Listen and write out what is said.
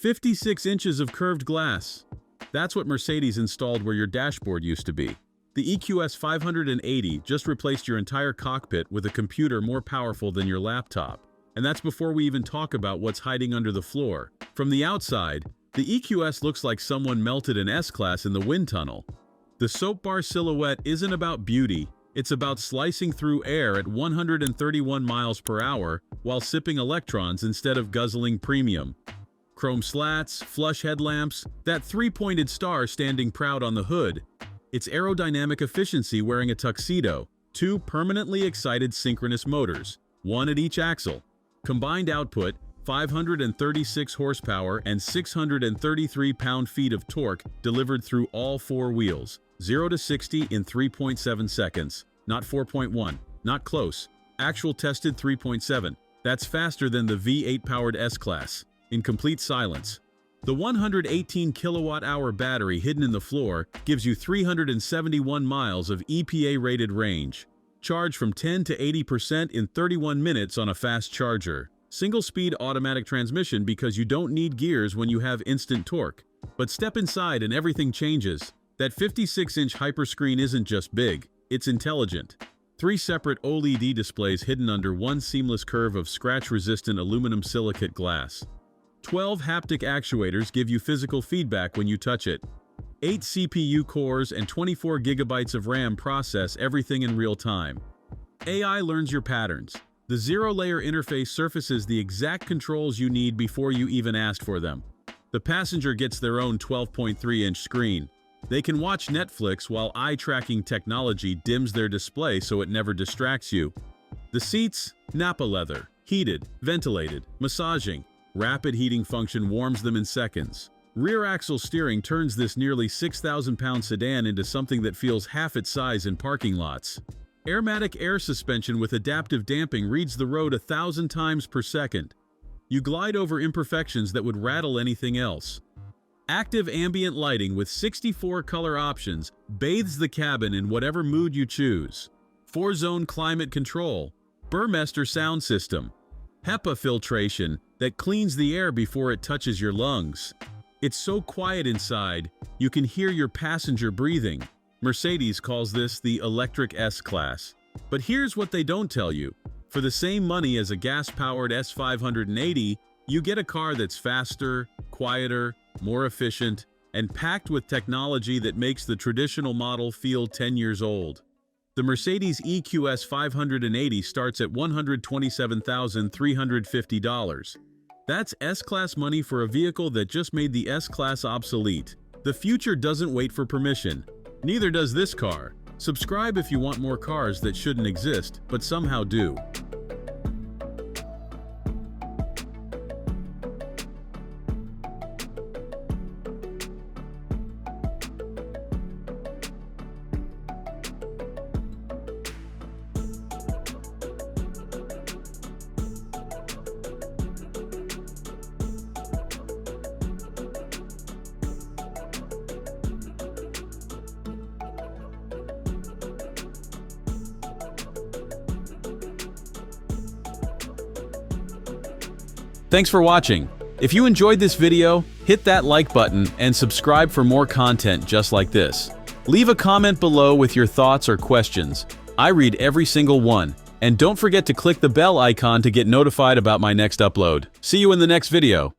56 inches of curved glass. That's what Mercedes installed where your dashboard used to be. The EQS 580 just replaced your entire cockpit with a computer more powerful than your laptop. And that's before we even talk about what's hiding under the floor. From the outside, the EQS looks like someone melted an S-Class in the wind tunnel. The soap bar silhouette isn't about beauty, it's about slicing through air at 131 miles per hour while sipping electrons instead of guzzling premium. Chrome slats, flush headlamps, that three-pointed star standing proud on the hood. It's aerodynamic efficiency wearing a tuxedo, two permanently excited synchronous motors, one at each axle. Combined output, 536 horsepower and 633 pound-feet of torque delivered through all four wheels. 0 to 60 in 3.7 seconds. Not 4.1. Not close. Actual tested 3.7. That's faster than the V8-powered S-Class. In complete silence. The 118 kilowatt-hour battery hidden in the floor gives you 371 miles of EPA-rated range. Charge from 10 to 80% in 31 minutes on a fast charger. Single-speed automatic transmission because you don't need gears when you have instant torque. But step inside and everything changes. That 56-inch Hyperscreen isn't just big, it's intelligent. 3 separate OLED displays hidden under one seamless curve of scratch-resistant aluminum silicate glass. 12 haptic actuators give you physical feedback when you touch it. 8 CPU cores and 24 gigabytes of RAM process everything in real time. AI learns your patterns. The zero-layer interface surfaces the exact controls you need before you even asked for them. The passenger gets their own 12.3-inch screen. They can watch Netflix while eye-tracking technology dims their display so it never distracts you. The seats, Nappa leather, heated, ventilated, massaging. Rapid heating function warms them in seconds. Rear axle steering turns this nearly 6,000-pound sedan into something that feels half its size in parking lots. AIRMATIC air suspension with adaptive damping reads the road 1,000 times per second. You glide over imperfections that would rattle anything else. Active ambient lighting with 64 color options bathes the cabin in whatever mood you choose. 4-zone climate control, Burmester sound system, HEPA filtration that cleans the air before it touches your lungs. It's so quiet inside, you can hear your passenger breathing. Mercedes calls this the electric S-Class. But here's what they don't tell you. For the same money as a gas-powered S580, you get a car that's faster, quieter, more efficient, and packed with technology that makes the traditional model feel 10 years old. The Mercedes EQS 580 starts at $127,350. That's S-Class money for a vehicle that just made the S-Class obsolete. The future doesn't wait for permission. Neither does this car. Subscribe if you want more cars that shouldn't exist, but somehow do. Thanks for watching. If you enjoyed this video, hit that like button and subscribe for more content just like this. Leave a comment below with your thoughts or questions. I read every single one. And don't forget to click the bell icon to get notified about my next upload. See you in the next video.